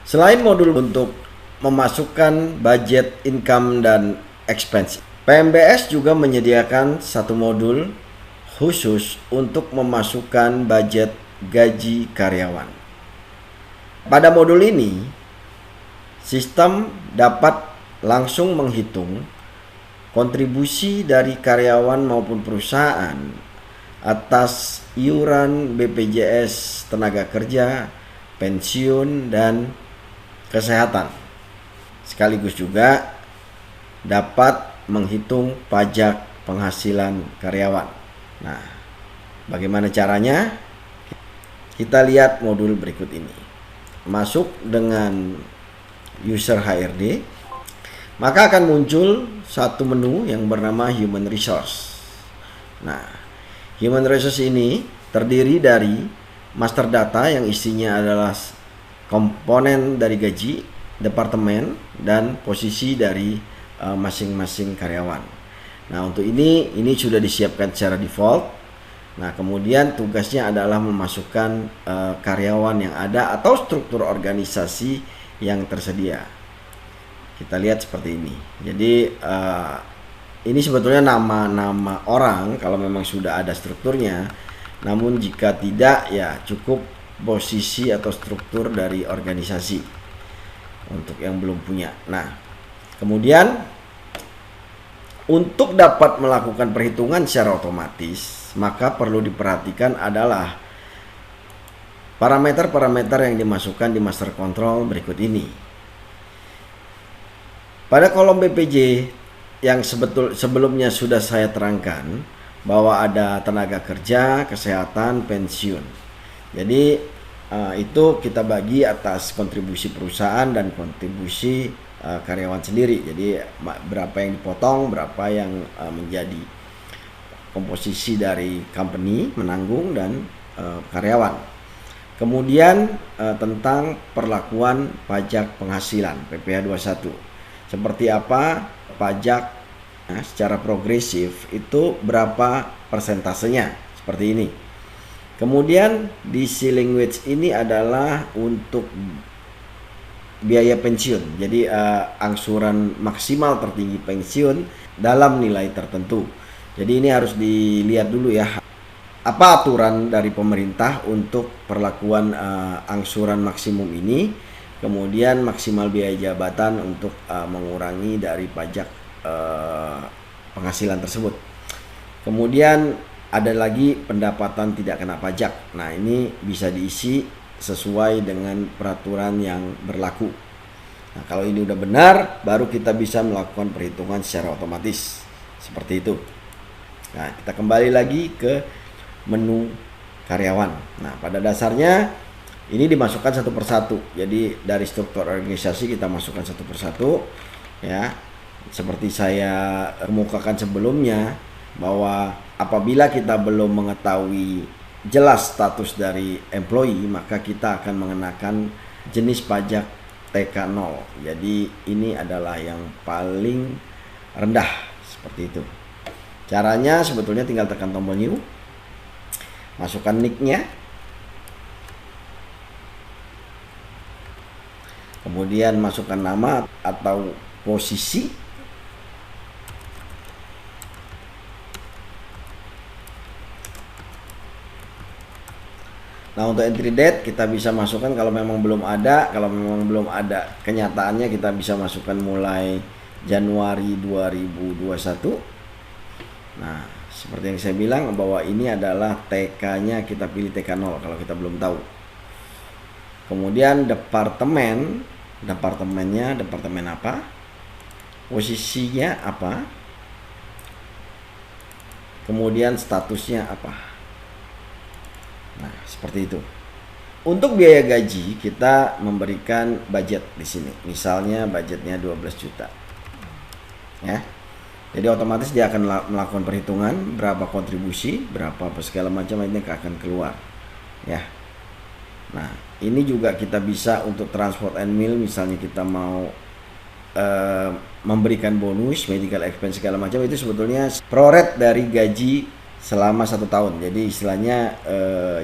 Selain modul untuk memasukkan budget income dan expense, PMBS juga menyediakan satu modul khusus untuk memasukkan budget gaji karyawan. Pada modul ini, sistem dapat langsung menghitung kontribusi dari karyawan maupun perusahaan atas iuran BPJS tenaga kerja, pensiun, dan kesehatan. Sekaligus juga dapat menghitung pajak penghasilan karyawan. Nah, bagaimana caranya? Kita lihat modul berikut ini. Masuk dengan user HRD, maka akan muncul satu menu yang bernama Human Resource. Nah, Human Resource ini terdiri dari master data yang isinya adalah komponen dari gaji, departemen, dan posisi dari masing-masing karyawan. Nah, untuk ini sudah disiapkan secara default. Nah, kemudian tugasnya adalah memasukkan karyawan yang ada atau struktur organisasi yang tersedia. Kita lihat seperti ini. Jadi ini sebetulnya nama-nama orang kalau memang sudah ada strukturnya. Namun jika tidak, ya cukup posisi atau struktur dari organisasi untuk yang belum punya. Nah, kemudian untuk dapat melakukan perhitungan secara otomatis, maka perlu diperhatikan adalah parameter-parameter yang dimasukkan di master control berikut ini. Pada kolom BPJ yang sebelumnya sudah saya terangkan bahwa ada tenaga kerja, kesehatan, pensiun. Jadi itu kita bagi atas kontribusi perusahaan dan kontribusi karyawan sendiri. Jadi berapa yang dipotong, berapa yang menjadi komposisi dari company menanggung dan karyawan. Kemudian tentang perlakuan pajak penghasilan PPh 21. Seperti apa pajak secara progresif itu, berapa persentasenya, seperti ini. Kemudian di ceiling wage ini adalah untuk biaya pensiun. Jadi angsuran maksimal tertinggi pensiun dalam nilai tertentu. Jadi ini harus dilihat dulu ya, apa aturan dari pemerintah untuk perlakuan angsuran maksimum ini. Kemudian maksimal biaya jabatan untuk mengurangi dari pajak penghasilan tersebut. Kemudian ada lagi pendapatan tidak kena pajak. Nah, ini bisa diisi sesuai dengan peraturan yang berlaku. Nah, kalau ini udah benar, baru kita bisa melakukan perhitungan secara otomatis. Seperti itu. Nah, kita kembali lagi ke menu karyawan. Nah, pada dasarnya ini dimasukkan satu persatu. Jadi dari struktur organisasi kita masukkan satu persatu, ya. Seperti saya kemukakan sebelumnya, bahwa apabila kita belum mengetahui jelas status dari employee, maka kita akan mengenakan jenis pajak TK0. Jadi ini adalah yang paling rendah, seperti itu. Caranya sebetulnya tinggal tekan tombol new, masukkan nick-nya, kemudian masukkan nama atau posisi, nah untuk entry date kita bisa masukkan kalau memang belum ada. Kalau memang belum ada kenyataannya, kita bisa masukkan mulai Januari 2021. Nah, seperti yang saya bilang bahwa ini adalah TK-nya, kita pilih TK0 kalau kita belum tahu. Kemudian departemennya departemen apa, posisinya apa, kemudian statusnya apa. Nah, seperti itu. Untuk biaya gaji kita memberikan budget di sini. Misalnya budgetnya 12 juta. Ya. Jadi otomatis dia akan melakukan perhitungan berapa kontribusi, berapa segala macam, ini akan keluar. Ya. Nah, ini juga kita bisa untuk transport and meal, misalnya kita mau memberikan bonus, medical expense segala macam, itu sebetulnya proret dari gaji selama 1 tahun. Jadi istilahnya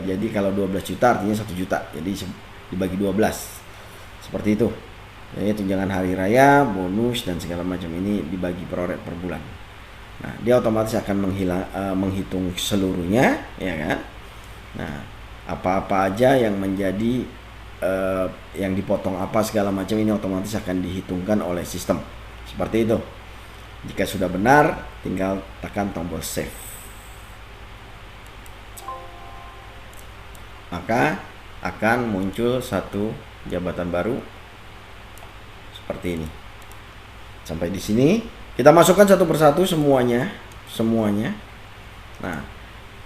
jadi kalau 12 juta artinya 1 juta. Jadi dibagi 12. Seperti itu. Jadi tunjangan hari raya, bonus dan segala macam ini dibagi per bulan. Nah, dia otomatis akan menghitung seluruhnya, ya kan? Nah, apa-apa aja yang menjadi yang dipotong apa segala macam ini otomatis akan dihitungkan oleh sistem. Seperti itu. Jika sudah benar, tinggal tekan tombol save. Maka akan muncul satu jabatan baru seperti ini. Sampai di sini kita masukkan satu persatu semuanya. Nah,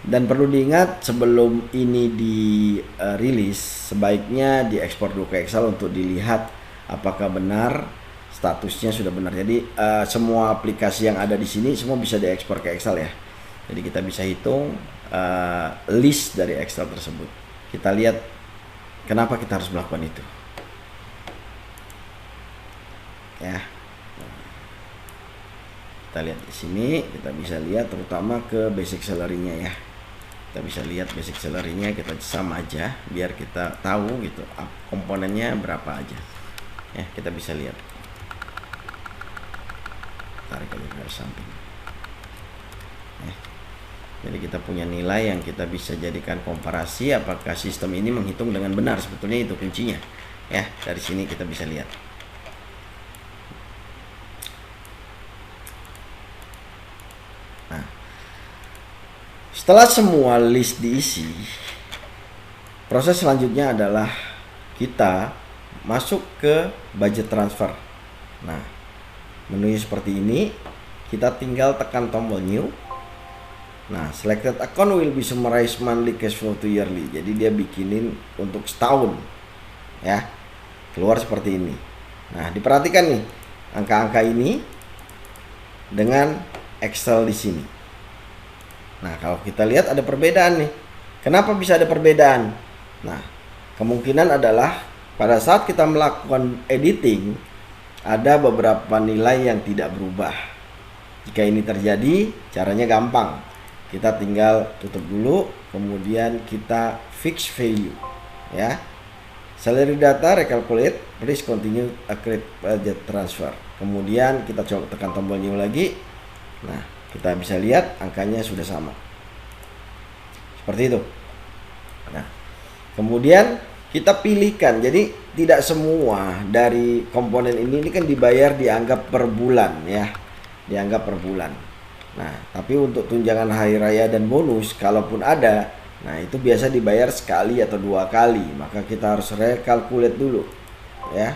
dan perlu diingat sebelum ini dirilis sebaiknya diekspor dulu ke Excel untuk dilihat apakah benar statusnya sudah benar. Jadi semua aplikasi yang ada di sini semua bisa diekspor ke Excel ya. Jadi kita bisa hitung list dari Excel tersebut. Kita lihat kenapa kita harus melakukan itu. Ya. Kita lihat di sini, kita bisa lihat terutama ke basic salary-nya ya. Kita bisa lihat basic salary-nya, kita sama aja biar kita tahu gitu komponennya berapa aja. Ya, kita bisa lihat. Tarik aja ke samping. Ya. Jadi kita punya nilai yang kita bisa jadikan komparasi apakah sistem ini menghitung dengan benar, sebetulnya itu kuncinya. Ya, dari sini kita bisa lihat. Setelah semua list diisi, proses selanjutnya adalah kita masuk ke budget transfer. Nah, menunya seperti ini, kita tinggal tekan tombol new. Nah, selected account will be summarized monthly cash flow to yearly. Jadi dia bikinin untuk setahun, ya, keluar seperti ini. Nah, diperhatikan nih angka-angka ini dengan Excel di sini. Nah, kalau kita lihat ada perbedaan nih. Kenapa bisa ada perbedaan? Nah, kemungkinan adalah pada saat kita melakukan editing ada beberapa nilai yang tidak berubah. Jika ini terjadi, caranya gampang. Kita tinggal tutup dulu, kemudian kita fix value, ya. Salary data recalculate, please continue accurate budget transfer. Kemudian kita coba tekan tombol new lagi. Nah, kita bisa lihat angkanya sudah sama. Seperti itu. Nah, kemudian kita pilihkan. Jadi tidak semua dari komponen ini kan dibayar dianggap per bulan ya. Dianggap per bulan. Nah, tapi untuk tunjangan hari raya dan bonus kalaupun ada, nah itu biasa dibayar sekali atau 2 kali. Maka kita harus recalculate dulu ya.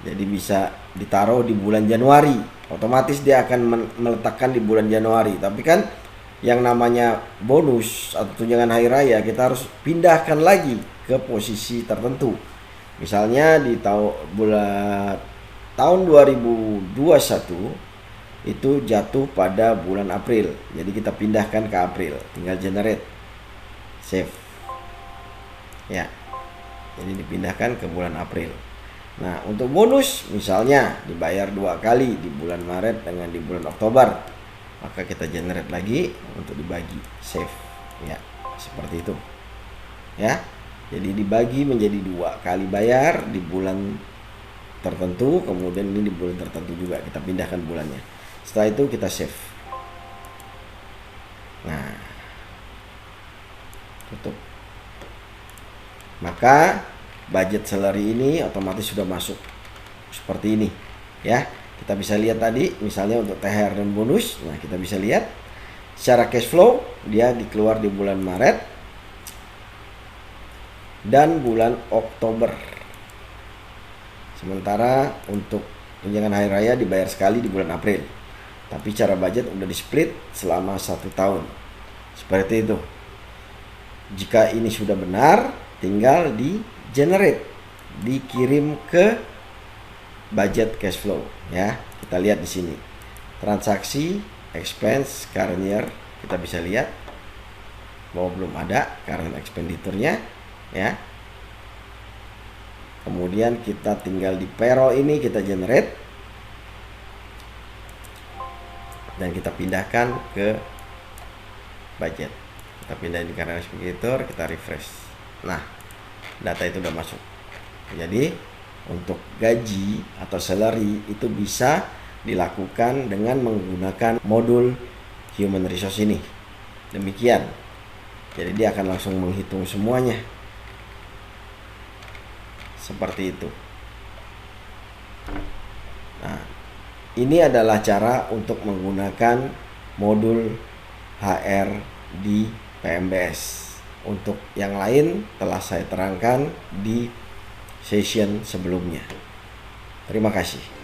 Jadi bisa ditaruh di bulan Januari. Otomatis dia akan meletakkan di bulan Januari. Tapi kan yang namanya bonus atau tunjangan hari raya kita harus pindahkan lagi ke posisi tertentu. Misalnya di tahun 2021 itu jatuh pada bulan April. Jadi kita pindahkan ke April. Tinggal generate, save. Ya. Jadi dipindahkan ke bulan April. Nah, untuk bonus misalnya dibayar 2 kali di bulan Maret dengan di bulan Oktober, maka kita generate lagi untuk dibagi, save, ya, seperti itu, ya. Jadi dibagi menjadi 2 kali bayar di bulan tertentu, kemudian ini di bulan tertentu juga kita pindahkan bulannya. Setelah itu kita save. Nah, tutup. Maka budget salary ini otomatis sudah masuk seperti ini ya. Kita bisa lihat tadi misalnya untuk THR dan bonus. Nah, kita bisa lihat secara cash flow dia dikeluar di bulan Maret dan bulan Oktober. Sementara untuk tunjangan hari raya dibayar sekali di bulan April. Tapi cara budget udah di split selama 1 tahun. Seperti itu. Jika ini sudah benar, tinggal di generate, dikirim ke budget cash flow ya. Kita lihat di sini transaksi, expense, current year, kita bisa lihat bahwa belum ada current expenditure-nya ya. Kemudian kita tinggal di payroll ini kita generate dan kita pindahkan ke budget. Kita pindahin di current expenditure, kita refresh. Nah, data itu udah masuk. Jadi untuk gaji atau salary itu bisa dilakukan dengan menggunakan modul human resource ini. Demikian. Jadi dia akan langsung menghitung semuanya. Seperti itu. Nah, ini adalah cara untuk menggunakan modul HR di PMBS. Untuk yang lain telah saya terangkan di session sebelumnya. Terima kasih.